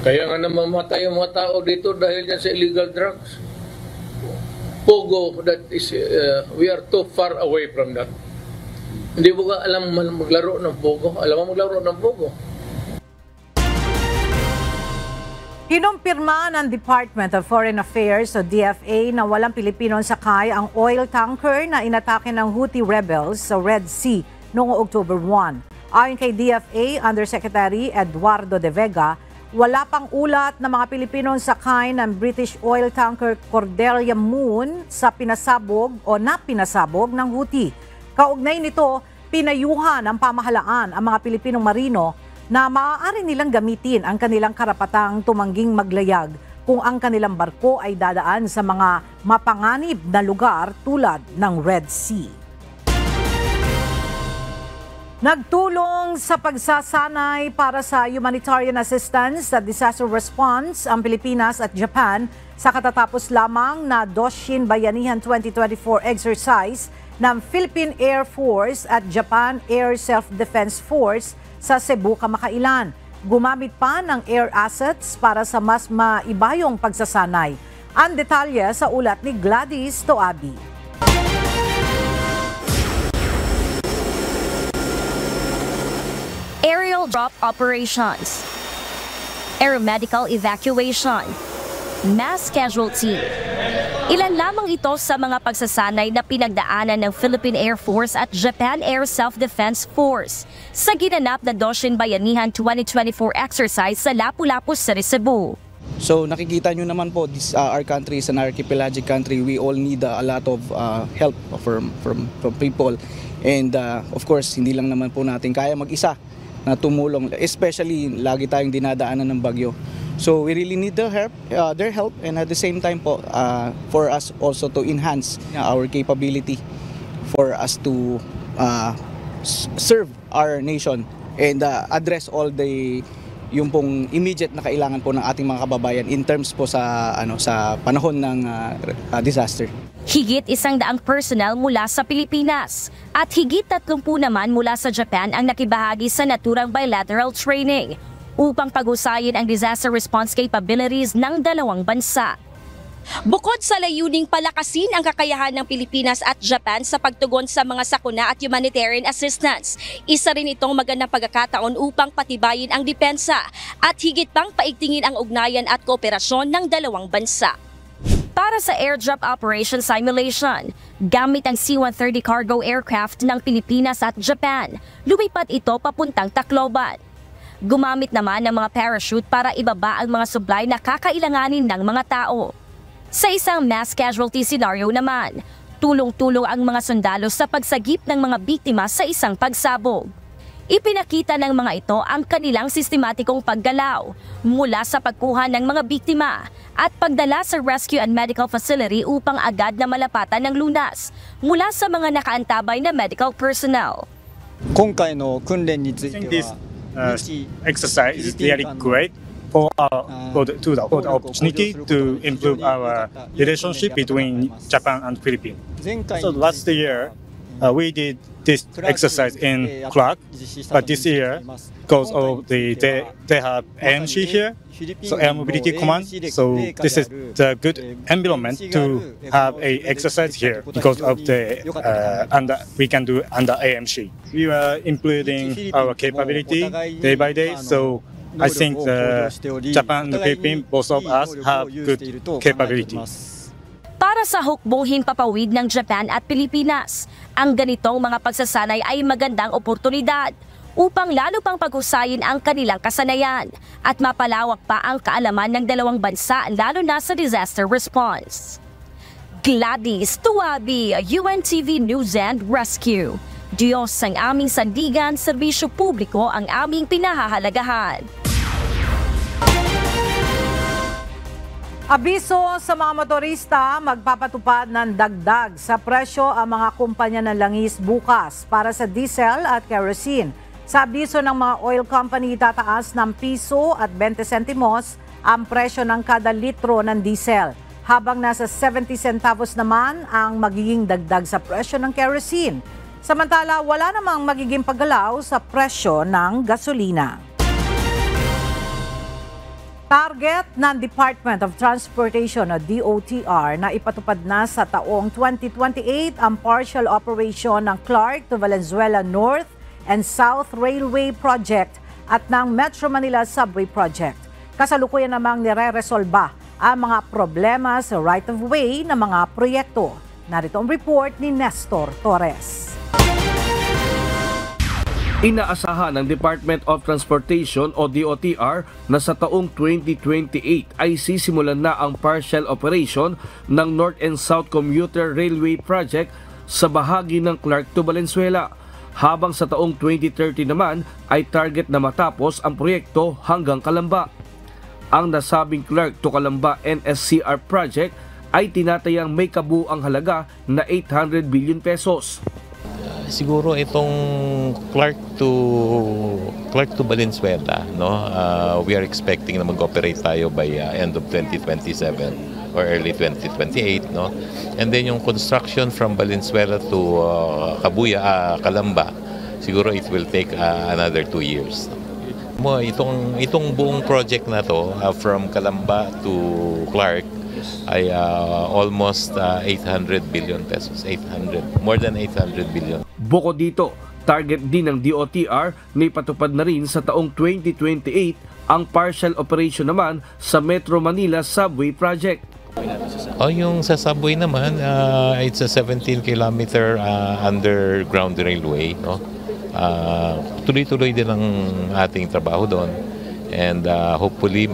Kaya nga namamatay yung mga tao dito dahil yan sa illegal drugs. Pogo, that is, we are too far away from that. Hindi mo ka alam maglaro ng Pogo? Alam mo maglaro ng Pogo? Kinumpirma ng Department of Foreign Affairs o DFA na walang Pilipinong sakay ang oil tanker na inatake ng Houthi rebels sa Red Sea noong October 1. Ayon kay DFA Undersecretary Eduardo De Vega, wala pang ulat na mga Pilipinong sakay ng British oil tanker Cordelia Moon sa pinasabog ng Houthi. Kaugnay nito, pinayuhan ng pamahalaan ang mga Pilipinong marino na maaari nilang gamitin ang kanilang karapatang tumangging maglayag kung ang kanilang barko ay dadaan sa mga mapanganib na lugar tulad ng Red Sea. Nagtulong sa pagsasanay para sa humanitarian assistance at disaster response ang Pilipinas at Japan sa katatapos lamang na Doshin Bayanihan 2024 exercise ng Philippine Air Force at Japan Air Self-Defense Force sa Cebu, Kamakailan. Gumamit pa ng air assets para sa mas maibayong pagsasanay. Ang detalye sa ulat ni Gladys Toabi. Aerial drop operations, aeromedical evacuation, mass casualty. Ilan lamang ito sa mga pagsasanay na pinagdaanan ng Philippine Air Force at Japan Air Self-Defense Force sa ginanap na Doshin Bayanihan 2024 exercise sa Lapu-Lapu City, Cebu. So nakikita nyo naman po, our country is an archipelagic country. We all need a lot of help from people. And of course, hindi lang naman po natin kaya mag-isa na tumulong. Especially, lagi tayong dinadaanan ng bagyo. So we really need their help, and at the same time po, for us also to enhance our capability for us to serve our nation and address all yung pong immediate na kailangan po ng ating mga kababayan in terms po sa panahon ng disaster. Higit 100 personnel mula sa Pilipinas at higit 30 naman mula sa Japan ang nakibahagi sa naturang bilateral training upang pag-usayin ang disaster response capabilities ng dalawang bansa. Bukod sa layuning palakasin ang kakayahan ng Pilipinas at Japan sa pagtugon sa mga sakuna at humanitarian assistance, isa rin itong magandang pagkakataon upang patibayin ang depensa at higit pang paigtingin ang ugnayan at kooperasyon ng dalawang bansa. Para sa airdrop operation simulation, gamit ang C-130 cargo aircraft ng Pilipinas at Japan, lumipat ito papuntang Tacloban. Gumamit naman ng mga parachute para ibaba ang mga supply na kakailanganin ng mga tao. Sa isang mass casualty scenario naman, tulong-tulong ang mga sundalo sa pagsagip ng mga biktima sa isang pagsabog. Ipinakita ng mga ito ang kanilang sistematikong paggalaw mula sa pagkuha ng mga biktima at pagdala sa rescue and medical facility upang agad na malapatan ng lunas mula sa mga nakaantabay na medical personnel. 今回の訓練については exercise is really great for the opportunity to improve our relationship between Japan and Philippines. So last year, we did this exercise in Clark, but this year, because of they have AMC here, so Air Mobility Command. So this is the good environment to have a exercise here because of the we can do under AMC. We are improving our capability day by day. So I think Japan and the Philippines, both of us, have good capability. Para sa hukbong papawid ng Japan at Pilipinas, ang ganitong mga pagsasanay ay magandang oportunidad upang lalo pang paghusayin ang kanilang kasanayan at mapalawak pa ang kaalaman ng dalawang bansa lalo na sa disaster response. Gladys Tuabi, UNTV News and Rescue. Diyos ang aming sandigan, serbisyo publiko ang aming pinahahalagahan. Abiso sa mga motorista, magpapatupad ng dagdag sa presyo ang mga kumpanya ng langis bukas para sa diesel at kerosene. Sa abiso ng mga oil company, tataas ng piso at 20 sentimos ang presyo ng kada litro ng diesel, habang nasa 70 centavos naman ang magiging dagdag sa presyo ng kerosene. Samantala, wala namang magiging paggalaw sa presyo ng gasolina. Target ng Department of Transportation o DOTR na ipatupad na sa taong 2028 ang partial operation ng Clark to Valenzuela North and South Railway Project at ng Metro Manila Subway Project. Kasalukuyan namang nire-resolba ang mga problema sa right-of-way ng mga proyekto. Narito ang report ni Nestor Torres. Inaasahan ng Department of Transportation o DOTR na sa taong 2028 ay sisimulan na ang partial operation ng North and South Commuter Railway Project sa bahagi ng Clark to Valenzuela. habang sa taong 2030 naman ay target na matapos ang proyekto hanggang Calamba. Ang nasabing Clark to Calamba NSCR project ay tinatayang may kabuang halaga na 800 billion pesos. Siguro itong Clark to Valenzuela, no? We are expecting na mag-operate tayo by end of 2027 or early 2028, no? And then yung construction from Valenzuela to Calamba, siguro it will take another 2 years. Itong buong project na to from Calamba to Clark ay almost 800 billion pesos, more than 800 billion. Bukod dito, target din ng DOTR na ipatupad na rin sa taong 2028 ang partial operation naman sa Metro Manila Subway Project. Yung sa subway naman, it's a 17-kilometer underground railway, no? Tuloy-tuloy din ang ating trabaho doon, and hopefully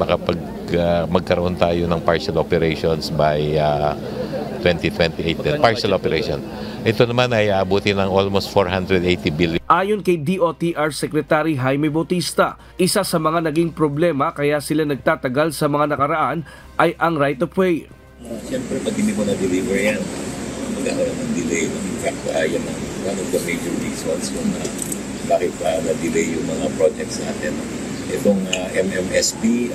magkaroon tayo ng partial operations by 2028. Partial operation. Ito naman ay abutin ng almost 480 billion. Ayon kay DOTR Secretary Jaime Bautista, isa sa mga naging problema kaya sila nagtatagal sa mga nakaraan ay ang right of way. Siyempre pag hindi mo na-deliver yan, magkakaroon ng delay. In fact, yan ang one of the major reasons kung bakit na-delay yung mga projects natin. Itong MMSB,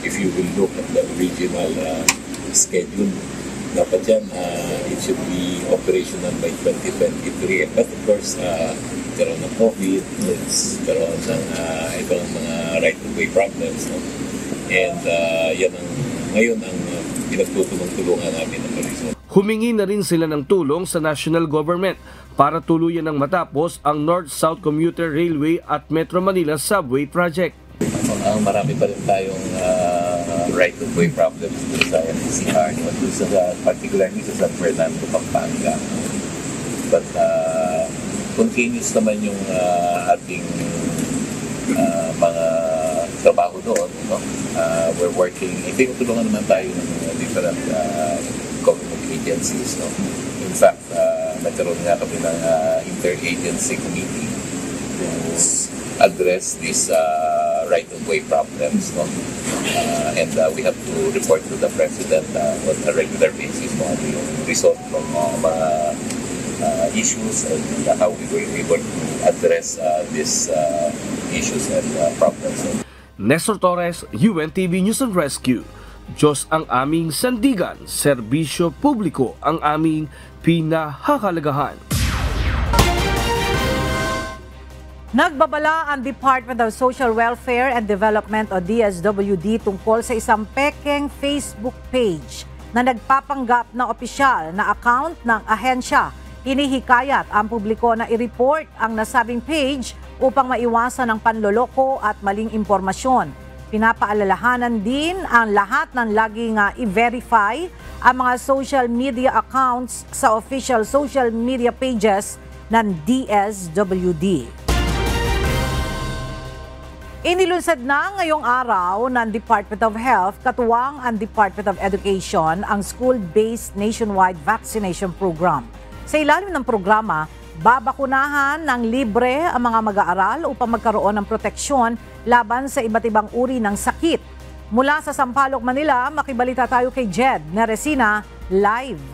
if you will look at the original schedule, dapat yan, it should be operational by 2023. But of course, karoon ng COVID, karoon ng itong mga right-of-way problems. No? And yan ang, ngayon ang pinagtutulong-tulungan namin ng Marisol. Humingi na rin sila ng tulong sa national government para tuluyan ng matapos ang North-South Commuter Railway at Metro Manila Subway Project. Marami pa rin tayong right-of-way problems sa NCR, particularly sa San Fernando, Pampanga. But continuous naman yung ating mga trabaho doon. No? We're working, tinutulungan naman tayo ng different government agencies. No? In fact, nagkaroon nga kami ng interagency committee to address these right-of-way problems. No? And we have to report to the President on a regular basis kung ano yung result ng mga issues and how we were able to address these issues and problems. Nestor Torres, UNTV News and Rescue. Diyos ang aming sandigan, serbisyo publiko ang aming pinahahalagahan. Nagbabala ang Department of Social Welfare and Development o DSWD tungkol sa isang pekeng Facebook page na nagpapanggap na opisyal na account ng ahensya. Hinihikayat ang publiko na i-report ang nasabing page upang maiwasan ang panloloko at maling impormasyon. Pinapaalalahanan din ang lahat ng laging i-verify ang mga social media accounts sa official social media pages ng DSWD. Inilunsad na ngayong araw ng Department of Health, katuwang ang Department of Education, ang school-based nationwide vaccination program. Sa ilalim ng programa, babakunahan ng libre ang mga mag-aaral upang magkaroon ng proteksyon laban sa iba't ibang uri ng sakit. Mula sa Sampaloc, Manila, makibalita tayo kay Jed Neresina, live.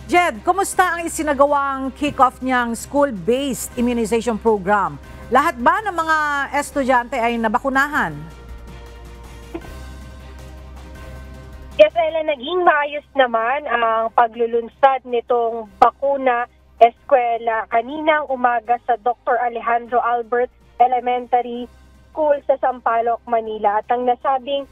Jed, kumusta ang isinagawang kick-off niyang school-based immunization program? Lahat ba ng mga estudyante ay nabakunahan? Yes, Ella, naging maayos naman ang paglulunsad nitong bakuna eskwela kaninang umaga sa Dr. Alejandro Albert Elementary School sa Sampaloc, Manila. At ang nasabing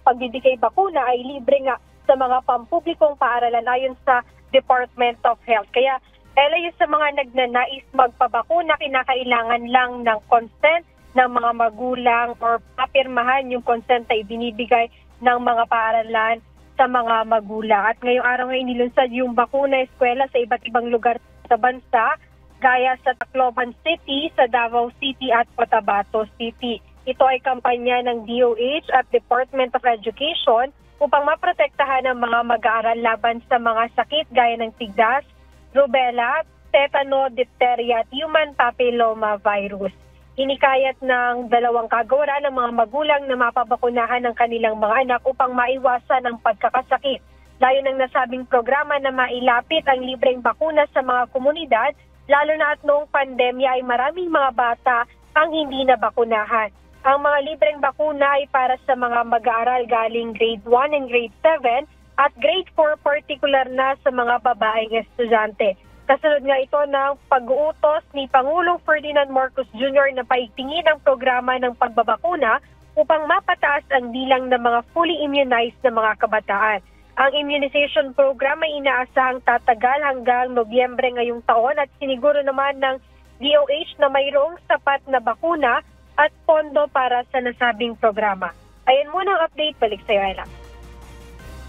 pagbibigay bakuna ay libre nga sa mga pampublikong paaralan ayon sa Department of Health. Kaya Ella, yung sa mga nagnanais magpabakuna, kinakailangan lang ng consent ng mga magulang or papirmahan yung consent na ibinibigay ng mga paaralan sa mga magulang. At ngayong araw ngayon nilunsad yung bakuna eskwela sa iba't ibang lugar sa bansa, gaya sa Tacloban City, sa Davao City at Cotabato City. Ito ay kampanya ng DOH at Department of Education upang maprotektahan ang mga mag-aaral laban sa mga sakit gaya ng tigdas, rubella, tetano, diphtheria at human papilloma virus. Hinikayat ng dalawang kagawaran ng mga magulang na mapabakunahan ng kanilang mga anak upang maiwasan ang pagkakasakit. Layo ng nasabing programa na mailapit ang libreng bakuna sa mga komunidad, lalo na at noong pandemya ay maraming mga bata ang hindi nabakunahan. Ang mga libreng bakuna ay para sa mga mag-aaral galing grade 1 and grade 7 at grade 4 particular na sa mga babaeng estudyante. Kasunod nga ito ng pag-uutos ni Pangulong Ferdinand Marcos Jr. na paigtingin ang programa ng pagbabakuna upang mapataas ang bilang ng mga fully immunized na mga kabataan. Ang immunization program ay inaasahang tatagal hanggang Nobyembre ngayong taon at siniguro naman ng DOH na mayroong sapat na bakuna at pondo para sa nasabing programa. Ayan muna ang update. Balik sa iyo, Ella.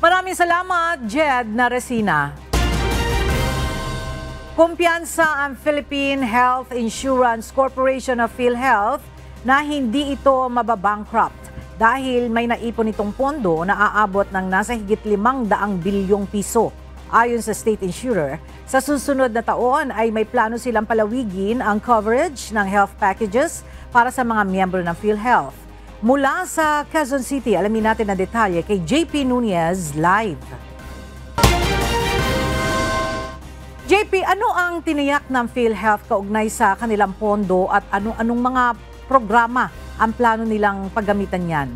Maraming salamat, Jed Naresina. Kumpiyansa ang Philippine Health Insurance Corporation of PhilHealth na hindi ito mababankrupt dahil may naipon itong pondo na aabot ng nasa higit 500 bilyong piso. Ayon sa state insurer, sa susunod na taon ay may plano silang palawigin ang coverage ng health packages para sa mga miyembro ng PhilHealth. Mula sa Quezon City, alamin natin ang detalye kay JP Nunez live. JP, ano ang tiniyak ng PhilHealth kaugnay sa kanilang pondo at anong mga programa ang plano nilang paggamitan yan?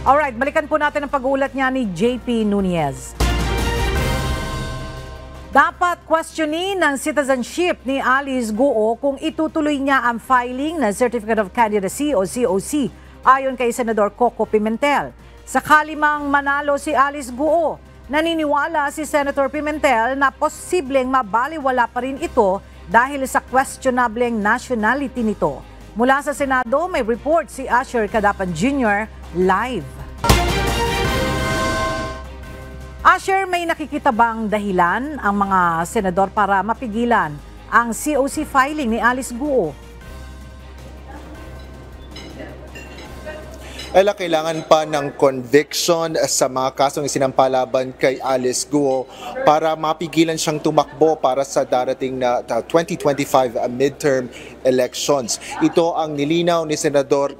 Alright, balikan po natin ang pag-uulat niya ni JP Nunez. Dapat questionin ng citizenship ni Alice Guo kung itutuloy niya ang filing ng Certificate of Candidacy o COC ayon kay Senador Coco Pimentel. Sakali mang manalo si Alice Guo, naniniwala si Senator Pimentel na posibleng mabaliwala pa rin ito dahil sa questionableng nationality nito. Mula sa Senado, may report si Asher Cadapan Jr. live. Asher, may nakikita bang dahilan ang mga senador para mapigilan ang COC filing ni Alice Guo? Ella, kailangan pa ng conviction sa mga kasong isinampalaban kay Alice Guo para mapigilan siyang tumakbo para sa darating na 2025 midterm elections. Ito ang nilinaw ni Senador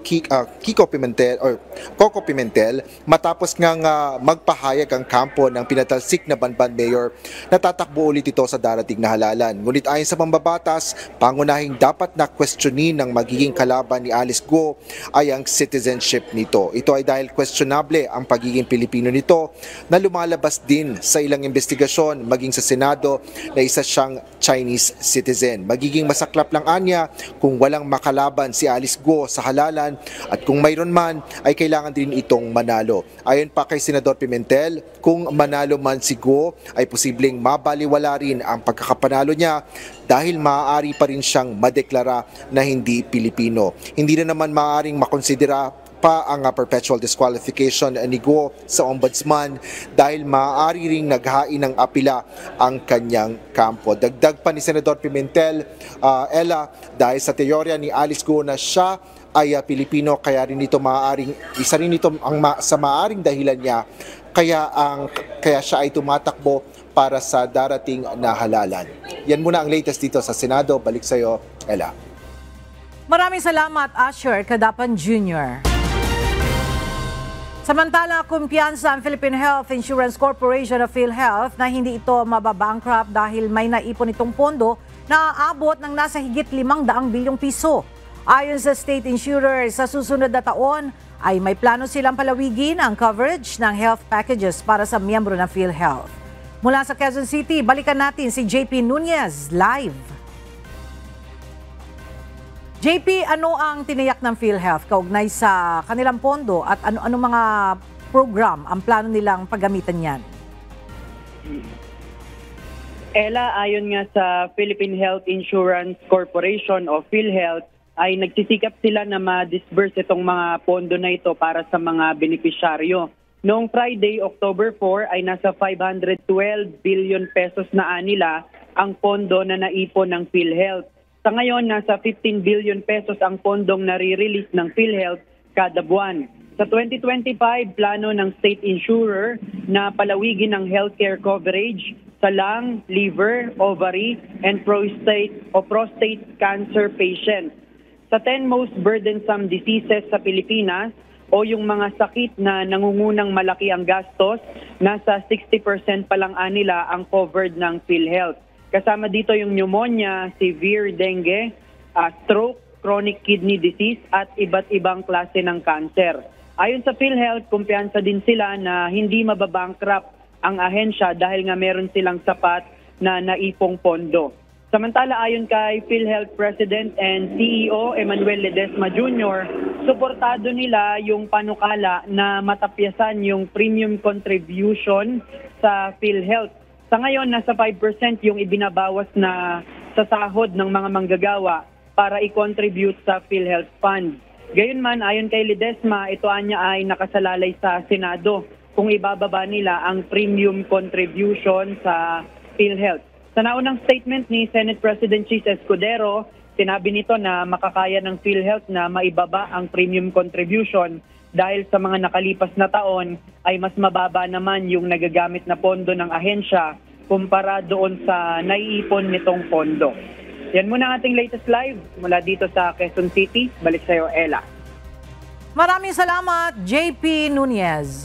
Coco Pimentel matapos ngang magpahayag ang kampo ng pinatalsik na Banban Mayor na tatakbo ulit ito sa darating na halalan. Ngunit ayon sa pambabatas, pangunahing dapat na questionin ng magiging kalaban ni Alice Guo ay ang citizenship nito. Ito ay dahil questionable ang pagiging Pilipino nito na lumalabas din sa ilang investigasyon maging sa Senado na isa siyang Chinese citizen. Magiging masaklap lang anya kung walang makalaban si Alice Guo sa halalan at kung mayroon man ay kailangan din itong manalo. Ayon pa kay Senador Pimentel, kung manalo man si Guo ay posibleng mabaliwala rin ang pagkakapanalo niya dahil maaari pa rin siyang madeklara na hindi Pilipino. Hindi na naman maaaring makonsidera pa ang perpetual disqualification ni Guo sa ombudsman dahil maaari ring naghain ng apila ang kanyang kampo. Dagdag pa ni Senador Pimentel, Ella, dahil sa teorya ni Alice Guo na siya ay Pilipino, kaya rin ito isa rin ito sa maaaring dahilan niya kaya siya ay tumatakbo para sa darating na halalan. Yan muna ang latest dito sa Senado. Balik sa iyo, Ella. Maraming salamat, Asher Cadapan Jr. Samantala, kumpiyansa ang Philippine Health Insurance Corporation of PhilHealth na hindi ito mababankrupt dahil may naipon itong pondo na aabot ng nasa higit 500 bilyong piso. Ayon sa state insurer, sa susunod na taon ay may plano silang palawigin ang coverage ng health packages para sa miyembro ng PhilHealth. Mula sa Quezon City, balikan natin si JP Nunez live. JP, ano ang tiniyak ng PhilHealth kaugnay sa kanilang pondo at ano mga program ang plano nilang paggamitan yan? Ella, ayon nga sa Philippine Health Insurance Corporation o PhilHealth, ay nagsisikap sila na ma-disburse itong mga pondo na ito para sa mga benepisyaryo. Noong Friday, October 4, ay nasa 512 billion pesos na nila ang pondo na naipon ng PhilHealth. Sa ngayon, nasa 15 billion pesos ang pondong nare-release ng PhilHealth kada buwan. Sa 2025, plano ng state insurer na palawigin ang healthcare coverage sa lung, liver, ovary, and prostate cancer patients. Sa 10 most burdensome diseases sa Pilipinas o yung mga sakit na nangungunang malaki ang gastos, nasa 60% pa lang nila ang covered ng PhilHealth. Kasama dito yung pneumonia, severe dengue, stroke, chronic kidney disease at iba't ibang klase ng cancer. Ayon sa PhilHealth, kumpiyansa din sila na hindi mababankrupt ang ahensya dahil nga meron silang sapat na naipong pondo. Samantala, ayon kay PhilHealth President and CEO Emmanuel Ledesma Jr., suportado nila yung panukala na matapyasan yung premium contribution sa PhilHealth. Sa ngayon, nasa 5% yung ibinabawas na sa sahod ng mga manggagawa para i-contribute sa PhilHealth Fund. Gayunman, ayon kay Ledesma, ito anya ay nakasalalay sa Senado kung ibababa nila ang premium contribution sa PhilHealth. Sa naunang statement ni Senate President Chis Escudero, sinabi nito na makakaya ng PhilHealth na maibaba ang premium contribution dahil sa mga nakalipas na taon ay mas mababa naman yung nagagamit na pondo ng ahensya kumpara doon sa naiipon nitong pondo. Yan muna ang ating latest live mula dito sa Quezon City. Balik sa iyo, Ella. Maraming salamat, JP Nunez.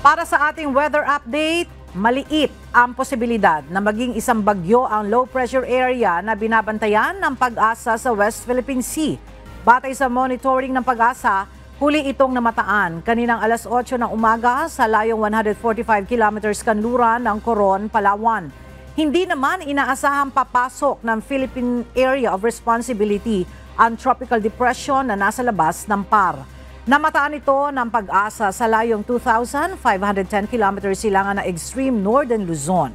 Para sa ating weather update, maliit ang posibilidad na maging isang bagyo ang low pressure area na binabantayan ng Pag-asa sa West Philippine Sea. Batay sa monitoring ng Pag-asa, huli itong namataan kaninang alas 8 ng umaga sa layong 145 kilometers kanluran ng Coron, Palawan. Hindi naman inaasahang papasok ng Philippine Area of Responsibility ang tropical depression na nasa labas ng PAR. Namataan ito ng Pag-asa sa layong 2,510 kilometers silangan na extreme northern Luzon.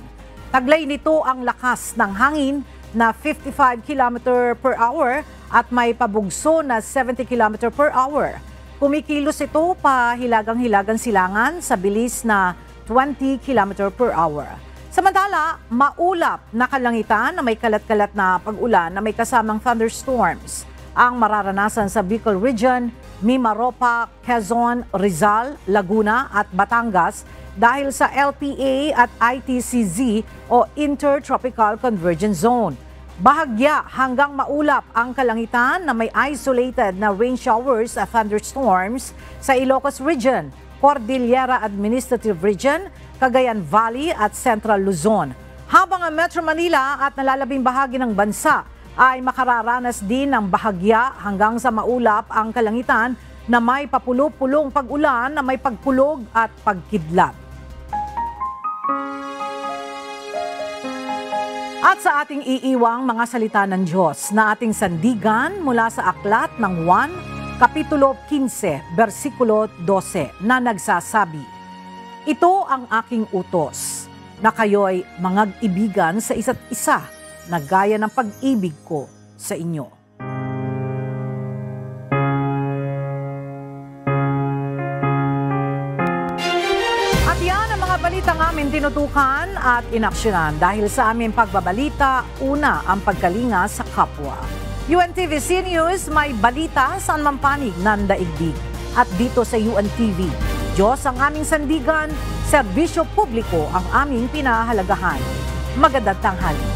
Taglay nito ang lakas ng hangin na 55 km per hour at may pabugso na 70 km per hour. Kumikilos ito pa hilagang-hilagang silangan sa bilis na 20 km per hour. Samantala, maulap na kalangitan na may kalat-kalat na pag-ulan na may kasamang thunderstorms ang mararanasan sa Bicol Region, Mimaropa, Quezon, Rizal, Laguna at Batangas dahil sa LPA at ITCZ o Intertropical Convergence Zone. Bahagya hanggang maulap ang kalangitan na may isolated na rain showers at thunderstorms sa Ilocos Region, Cordillera Administrative Region, Cagayan Valley at Central Luzon. Habang ang Metro Manila at nalalabing bahagi ng bansa ay makararanas din ng bahagya hanggang sa maulap ang kalangitan na may papulong-pulong pag-ulan na may pagpulog at pagkidlat. At sa ating iiwang mga salita ng Diyos na ating sandigan mula sa aklat ng Juan, Kapitulo 15, versikulo 12 na nagsasabi, "Ito ang aking utos, na kayo'y mangag-ibigan sa isa't isa, na gaya ng pag-ibig ko sa inyo." At yan ang mga balitang aming tinutukan at inaksyonan dahil sa aming pagbabalita, una ang pagkalinga sa kapwa. UNTV News, may balita saan man panig ng daigdig. At dito sa UNTV, Diyos ang aming sandigan, serbisyo publiko ang aming pinahahalagahan. Magandang tanghali.